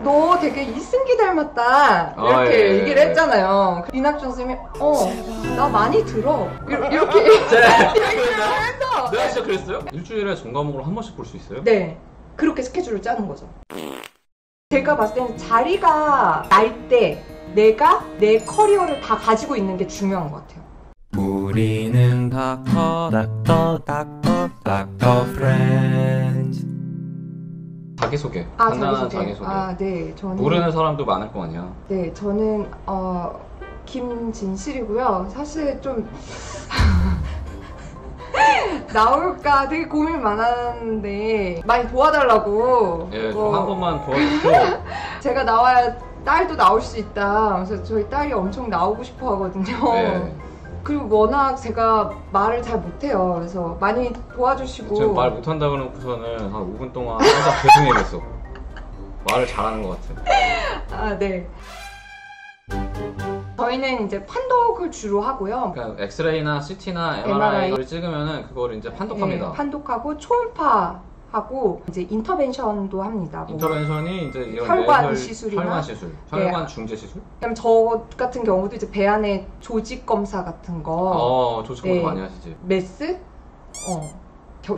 너 되게 이승기 닮았다 이렇게 얘기를 했잖아요. 이낙준 선생님이 나 많이 들어 이렇게 얘기를 해서 내가 진짜 그랬어요? 일주일에 전과목으로 한 번씩 볼 수 있어요? 네, 그렇게 스케줄을 짜는 거죠. 제가 봤을 때는 자리가 날 때 내가 내 커리어를 다 가지고 있는 게 중요한 것 같아요. 우리는 닥터 프렌즈. 자기소개. 간단한 자기소개. 네, 저는 모르는 사람도 많을 거 아니야. 네, 저는 김진실이고요. 사실 좀 나올까 되게 고민 많았는데 많이 도와달라고. 예, 좀 한 번만 도와주시고. 제가 나와야 딸도 나올 수 있다. 그래서 저희 딸이 엄청 나오고 싶어 하거든요. 네. 그리고 워낙 제가 말을 잘 못해요. 그래서 많이 도와주시고. 지금 말 못한다 그러고서는 한 5분 동안 혼자 계속 얘기했어. 말을 잘하는 것 같아. 네. 저희는 이제 판독을 주로 하고요. 그러니까 엑스레이나 CT나 MRI를 찍으면은 그걸 이제 판독합니다. 네, 판독하고 초음파하고 이제 인터벤션도 합니다. 인터벤션이 이제 이런 혈관 시술이나 혈관 시술, 혈관 중재 시술. 그다음 저 같은 경우도 이제 배 안에 조직 검사 같은 거. 조직 검사 많이 하시지. 메스,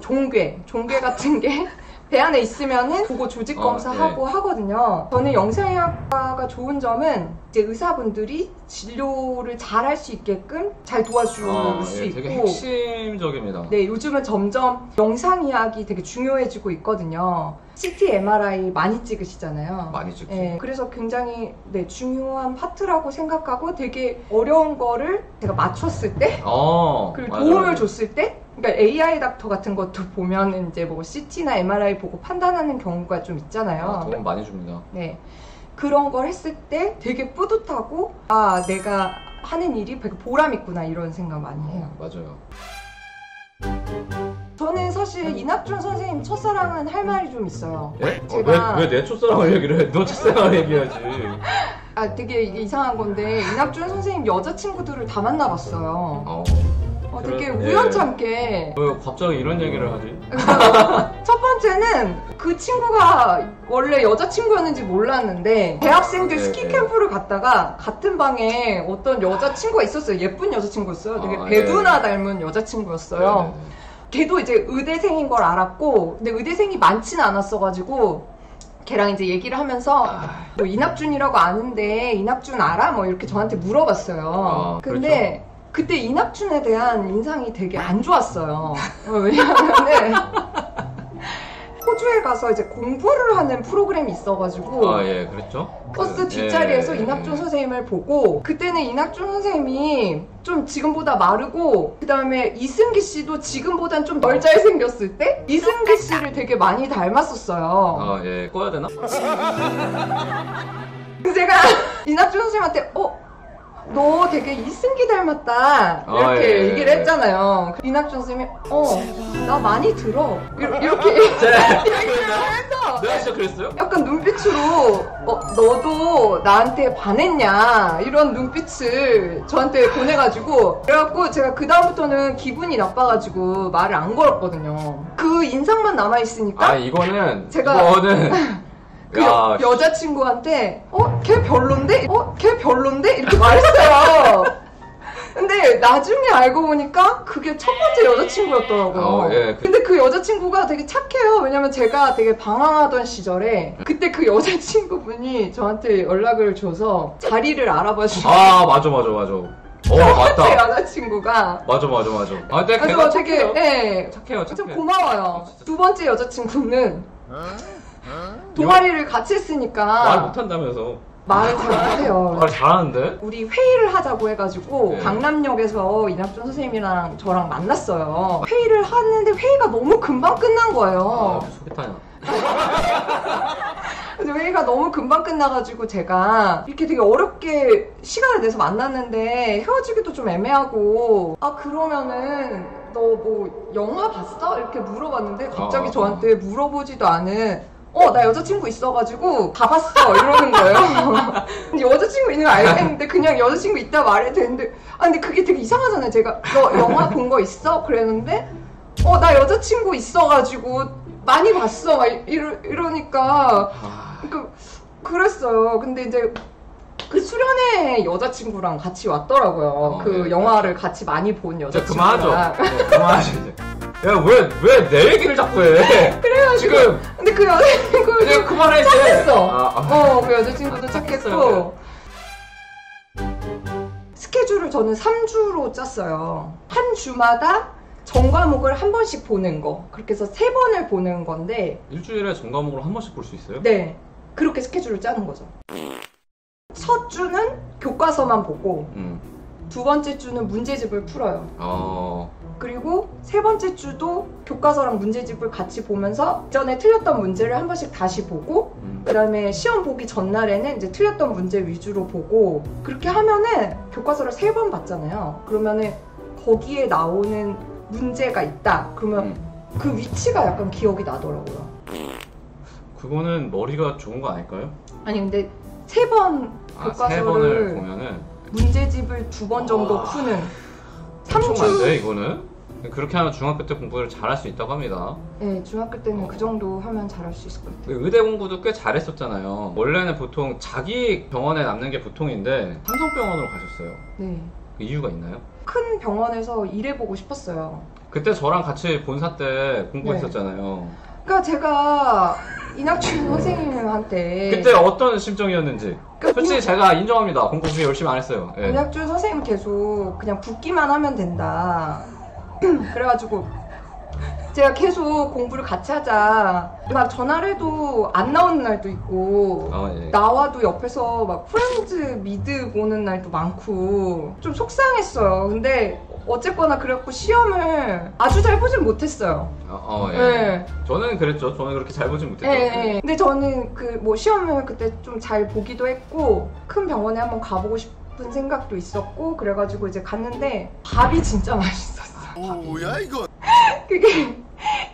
종괴 같은 게 배 안에 있으면은 그거 조직 검사하고 하거든요. 저는 영상의학과가 좋은 점은 이제 의사분들이 진료를 잘 할 수 있게끔 잘 도와줄 수 있고. 되게 핵심적입니다. 네, 요즘은 점점 영상의학이 되게 중요해지고 있거든요. CT, MRI 많이 찍으시잖아요. 많이 찍죠. 네, 그래서 굉장히 중요한 파트라고 생각하고 되게 어려운 거를 제가 맞췄을 때 그리고 도움을 줬을 때 그러니까 AI 닥터 같은 것도 보면 이제 뭐 CT나 MRI 보고 판단하는 경우가 좀 있잖아요. 도움 많이 줍니다. 네. 그런 걸 했을 때 되게 뿌듯하고 내가 하는 일이 되게 보람 있구나 이런 생각 많이 해요. 맞아요. 저는 사실 이낙준 선생님 첫사랑은 할 말이 좀 있어요. 예? 제가 왜 내 첫사랑을 얘기를 해? 너 첫사랑을 얘기해야지. 되게 이게 이상한 건데 이낙준 선생님 여자친구들을 다 만나봤어요. 되게 우연찮게. 왜 갑자기 이런 얘기를 하지? 첫 번째는 그 친구가 원래 여자친구였는지 몰랐는데 대학생들 스키 캠프를 갔다가 같은 방에 어떤 여자친구가 있었어요. 예쁜 여자친구였어요. 되게 배두나 닮은 여자친구였어요. 걔도 이제 의대생인 걸 알았고 근데 의대생이 많지는 않았어가지고 걔랑 이제 얘기를 하면서 뭐 이낙준이라고 아는데 이낙준 알아? 뭐 이렇게 저한테 물어봤어요. 근데 그때 이낙준에 대한 인상이 되게 안 좋았어요. 왜냐하면은 호주에 가서 이제 공부를 하는 프로그램이 있어가지고 그랬죠? 버스 뒷자리에서 이낙준 선생님을 보고 그때는 이낙준 선생님이 좀 지금보다 마르고 그 다음에 이승기 씨도 지금보단 좀 덜 잘생겼을 때 이승기 씨를 되게 많이 닮았었어요. 꺼야 되나? 제가 이낙준 선생님한테 너 되게 이승기 닮았다 이렇게 얘기를 했잖아요. 이낙준 선생님이 나 많이 들어 이렇게 얘기를 해서 내가 진짜 그랬어요? 약간 눈빛으로 너도 나한테 반했냐 이런 눈빛을 저한테 보내가지고 그래갖고 제가 그 다음부터는 기분이 나빠가지고 말을 안 걸었거든요. 그 인상만 남아있으니까 이거는 여자친구한테 걔 별론데? 걔 별론데? 이렇게 말했어요. 근데 나중에 알고 보니까 그게 첫 번째 여자친구였더라고요. 근데 그 여자친구가 되게 착해요. 왜냐면 제가 되게 방황하던 시절에 그때 그 여자친구분이 저한테 연락을 줘서 자리를 알아봐 주셨어요. 맞아. 맞다. 여자친구가. 맞아. 그래서 되게 착해요. 좀 고마워요. 두 번째 여자친구는 동아리를 같이 했으니까 말 못한다면서. 말을 잘 못해요. 말 잘하는데? 우리 회의를 하자고 해가지고 강남역에서 이낙준 선생님이랑 저랑 만났어요. 회의를 하는데 회의가 너무 금방 끝난 거예요. 소개팅이야. 그래서 회의가 너무 금방 끝나가지고 제가 이렇게 되게 어렵게 시간을 내서 만났는데 헤어지기도 좀 애매하고 그러면은 너 뭐 영화 봤어? 이렇게 물어봤는데 갑자기 저한테 물어보지도 않은 나 여자친구 있어가지고 가봤어 이러는 거예요. 근데 여자친구 있는 거 알겠는데 그냥 여자친구 있다 말해도 되는데 근데 그게 되게 이상하잖아요. 제가 너 영화 본 거 있어? 그랬는데 나 여자친구 있어가지고 많이 봤어 막 이러니까 그랬어요. 근데 이제 그 수련회 여자친구랑 같이 왔더라고요. 그 영화를 같이 많이 본 여자친구랑. 그만하죠. 그만하죠 이제. 야, 왜 내 얘기를 자꾸 해? 그래가지고. 지금. 근데 그 여자친구도 이제 그만해, 이제. 착했어. 그 여자친구도 착했고. 스케줄을 저는 3주로 짰어요. 한 주마다 전 과목을 한 번씩 보는 거. 그렇게 해서 3번을 보는 건데. 일주일에 전 과목으로 한 번씩 볼 수 있어요? 네. 그렇게 스케줄을 짜는 거죠. 첫 주는 교과서만 보고, 두 번째 주는 문제집을 풀어요. 그리고 세 번째 주도 교과서랑 문제집을 같이 보면서 전에 틀렸던 문제를 한 번씩 다시 보고, 그 다음에 시험 보기 전날에는 이제 틀렸던 문제 위주로 보고, 그렇게 하면은 교과서를 3번 봤잖아요. 그러면은 거기에 나오는 문제가 있다. 그러면 그 위치가 약간 기억이 나더라고요. 그거는 머리가 좋은 거 아닐까요? 아니 근데 3번 교과서를 3번을 보면은 문제집을 2번 정도 푸는 3주. 안 돼, 이거는? 그렇게 하면 중학교 때 공부를 잘할 수 있다고 합니다. 네, 중학교 때는 그 정도 하면 잘할 수 있을 것 같아요. 의대 공부도 꽤 잘했었잖아요. 원래는 보통 자기 병원에 남는 게 보통인데 삼성병원으로 가셨어요. 네. 그 이유가 있나요? 큰 병원에서 일해보고 싶었어요. 그때 저랑 같이 본사 때 공부했었잖아요. 그러니까 제가 이낙춘 선생님한테 그때 어떤 심정이었는지 그러니까 솔직히 제가 인정합니다. 공부 그렇게 열심히 안 했어요. 예. 이낙춘 선생님 계속 그냥 붙기만 하면 된다. 그래가지고 제가 계속 공부를 같이 하자. 막 전화를 해도 안 나오는 날도 있고, 예. 나와도 옆에서 막 프렌즈 미드 보는 날도 많고 좀 속상했어요. 근데 어쨌거나 그래갖고 시험을 아주 잘 보진 못했어요. 예. 네. 저는 그랬죠. 저는 그렇게 잘 보진 못했죠. 네. 근데 저는 그 뭐 시험을 그때 좀 잘 보기도 했고, 큰 병원에 한번 가보고 싶은 생각도 있었고, 그래가지고 이제 갔는데 밥이 진짜 맛있었어. 뭐야 이거? 그게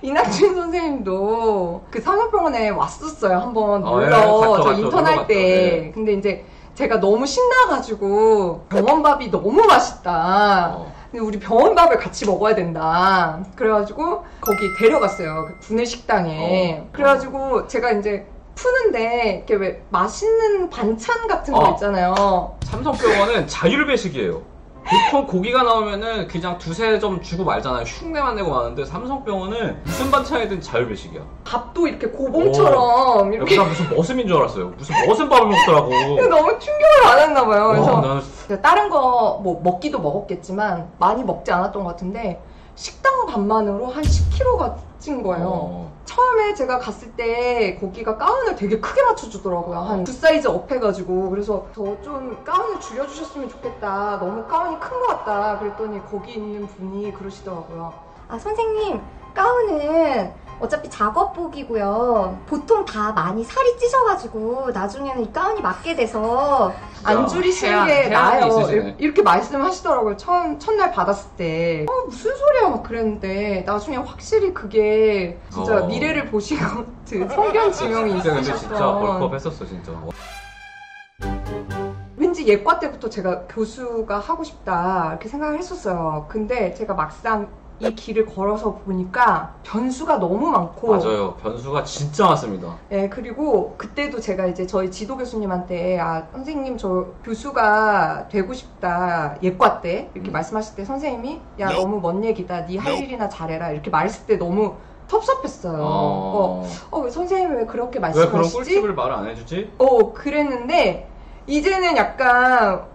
이낙춘 선생님도 그 상업병원에 왔었어요. 한번 놀러. 갔죠, 저 갔죠. 인턴할 때. 네. 근데 이제 제가 너무 신나가지고 병원밥이 너무 맛있다. 근데 우리 병원밥을 같이 먹어야 된다. 그래가지고 거기 데려갔어요. 그 구내식당에. 그래가지고 제가 이제 푸는데 이렇게 왜 맛있는 반찬 같은 거 있잖아요. 삼성병원은 자율배식이에요. 보통 고기가 나오면은 그냥 두세 점 주고 말잖아요. 흉내만 내고 마는데 삼성병원은 무슨 반찬이든 자율배식이야. 밥도 이렇게 고봉처럼 이렇게. 나 무슨 머슴인 줄 알았어요. 무슨 머슴밥을 먹더라고. 너무 충격을 받았나 봐요. 그래서 나는... 다른 거 뭐 먹기도 먹었겠지만 많이 먹지 않았던 것 같은데 식당 밥만으로 한 10kg가 찐 거예요. 처음에 제가 갔을 때 거기가 가운을 되게 크게 맞춰주더라고요. 한 2사이즈 업 해가지고. 그래서 저 좀 가운을 줄여주셨으면 좋겠다. 너무 가운이 큰 것 같다. 그랬더니 거기 있는 분이 그러시더라고요. 아, 선생님, 가운은 어차피 작업복이고요. 보통 다 많이 살이 찌셔가지고 나중에는 이 가운이 맞게 돼서 안 줄이시는 게 나아요. 이렇게 말씀하시더라고요. 첫날 받았을 때. 무슨 소리야 막 그랬는데 나중에 확실히 그게 진짜 미래를 보신 것 같은 성견 지명이 있으셨던. 근데 진짜 벌컥 했었어 진짜. 왠지 예과 때부터 제가 교수가 하고 싶다 이렇게 생각을 했었어요. 근데 제가 막상 이 길을 걸어서 보니까 변수가 너무 많고. 맞아요. 변수가 진짜 많습니다. 네, 그리고 그때도 제가 이제 저희 지도 교수님한테 선생님 저 교수가 되고 싶다 예과 때 이렇게 말씀하실 때 선생님이 야 너무 먼 얘기다. 네 할 일이나 잘해라 이렇게 말했을 때 너무 섭섭했어요. 왜 선생님이 왜 그렇게 말씀하시지? 왜 그런 꿀팁을 말을 안 해주지? 그랬는데 이제는 약간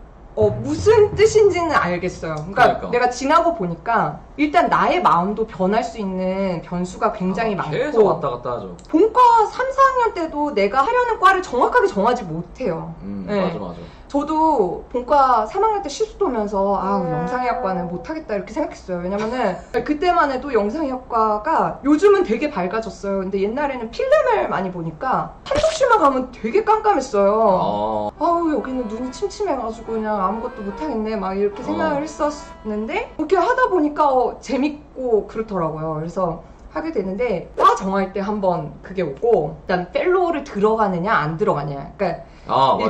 무슨 뜻인지는 알겠어요. 그러니까 내가 지나고 보니까 일단 나의 마음도 변할 수 있는 변수가 굉장히 많고 계속 왔다 갔다 하죠. 본과 3, 4학년 때도 내가 하려는 과를 정확하게 정하지 못해요. 네. 맞아. 저도 본과 3학년 때 실수 보면서 영상의학과는 못하겠다 이렇게 생각했어요. 왜냐면은 그때만 해도 영상의학과가 요즘은 되게 밝아졌어요. 근데 옛날에는 필름을 많이 보니까 한독실만 가면 되게 깜깜했어요. 여기는 눈이 침침해가지고 그냥 아무것도 못하겠네 막 이렇게 생각을 했었는데 이렇게 하다 보니까 재밌고 그렇더라고요. 그래서 하게 되는데 과 정할 때 한번 그게 오고 일단 펠로우를 들어가느냐 안 들어가느냐. 그러니까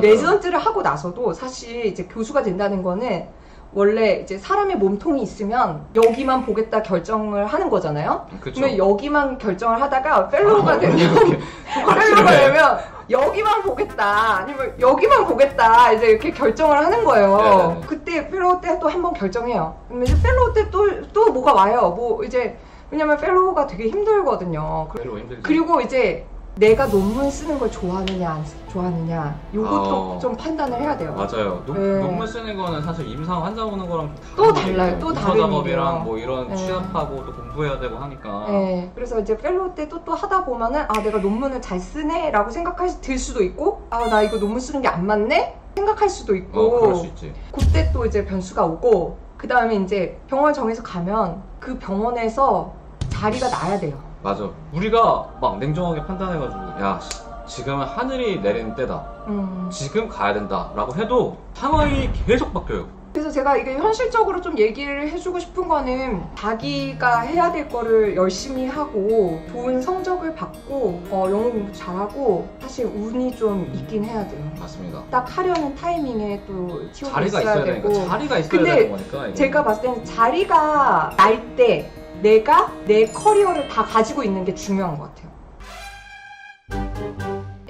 레지던트를 하고 나서도 사실 이제 교수가 된다는 거는 원래 이제 사람의 몸통이 있으면 여기만 보겠다 결정을 하는 거잖아요. 그쵸. 그러면 여기만 결정을 하다가 펠로우가 되면 이렇게 펠로우가 되면 여기만 보겠다 아니면 여기만 보겠다 이제 이렇게 결정을 하는 거예요. 네네네. 그때 펠로우 때 또 한 번 결정해요. 그러면 이제 펠로우 때 또 뭐가 와요. 뭐 이제 왜냐면 펠로우가 되게 힘들거든요. 별로 힘들지. 그리고 이제 내가 논문 쓰는 걸 좋아하느냐 안 좋아하느냐 요것도 좀 판단을 해야 돼요. 맞아요. 네. 논문 쓰는 거는 사실 임상 환자 보는 거랑 또 달라요. 또 다른 일이에요. 작업이랑 뭐 이런 네. 취업하고 또 공부해야 되고 하니까. 네, 그래서 이제 펠로우 때 또 하다 보면은 아 내가 논문을 잘 쓰네 라고 들 수도 있고 아 나 이거 논문 쓰는 게 안 맞네 생각할 수도 있고 그럴 수 있지. 그때 또 이제 변수가 오고 그 다음에 이제 병원 정해서 가면 그 병원에서 자리가 나야 돼요. 맞아. 우리가 막 냉정하게 판단해가지고 야 지금은 하늘이 내리는 때다. 지금 가야 된다라고 해도 상황이 계속 바뀌어요. 그래서 제가 이게 현실적으로 좀 얘기를 해주고 싶은 거는 자기가 해야 될 거를 열심히 하고 좋은 성적을 받고 영어 공부 잘하고 사실 운이 좀 있긴 해야 돼요. 맞습니다. 딱 하려는 타이밍에 또 튀어서 자리가 있어야 되니까. 자리가 있어야 근데 되는 거니까. 이거는. 제가 봤을 때는 자리가 날 때 내가 내 커리어를 다 가지고 있는 게 중요한 것 같아요.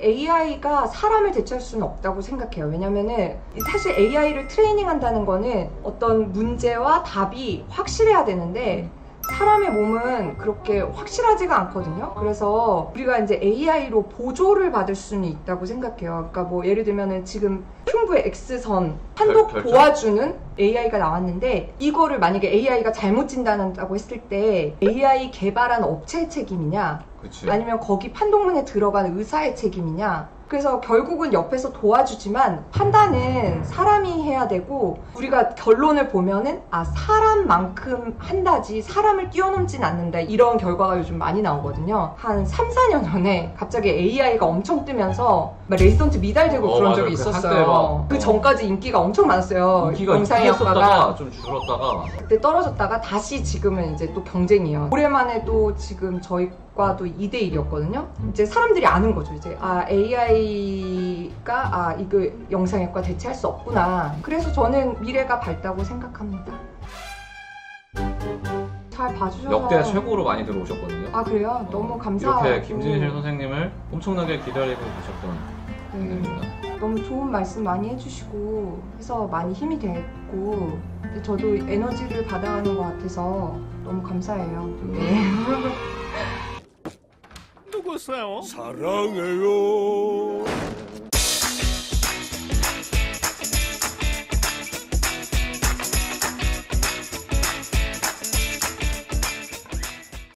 AI가 사람을 대체할 수는 없다고 생각해요. 왜냐면은 사실 AI를 트레이닝 한다는 거는 어떤 문제와 답이 확실해야 되는데 사람의 몸은 그렇게 확실하지가 않거든요. 그래서 우리가 이제 AI로 보조를 받을 수는 있다고 생각해요. 그러니까 뭐 예를 들면은 지금 흉부의 X선 판독 결정? 도와주는 AI가 나왔는데 이거를 만약에 AI가 잘못 진단한다고 했을 때 AI 개발한 업체의 책임이냐 그치. 아니면 거기 판독문에 들어간 의사의 책임이냐. 그래서 결국은 옆에서 도와주지만 판단은 사람이 해야 되고 우리가 결론을 보면은 아 사람만큼 한다지 사람을 뛰어넘진 않는다 이런 결과가 요즘 많이 나오거든요. 한 3, 4년 전에 갑자기 AI가 엄청 뜨면서 막 레지던트 미달되고 그런 맞아요. 적이 그 있었어요. 한때 그 전까지 인기가 엄청 많았어요. 인기가 영상의학과가 있었다가 좀 줄었다가 그때 떨어졌다가 다시 지금은 이제 또 경쟁이에요. 올해만에 또 지금 저희 과도 2대1이었거든요. 이제 사람들이 아는 거죠. 이제 아 AI가 아 이거 영상학과 대체할 수 없구나. 그래서 저는 미래가 밝다고 생각합니다. 잘 봐주셔서 역대 최고로 많이 들어오셨거든요. 아 그래요? 너무 감사하고 이렇게 김진실 선생님을 엄청나게 기다리고 계셨던 네, 분입니다. 너무 좋은 말씀 많이 해주시고 해서 많이 힘이 됐고 근데 저도 에너지를 받아가는 것 같아서 너무 감사해요. 네. 누구세요? 사랑해요.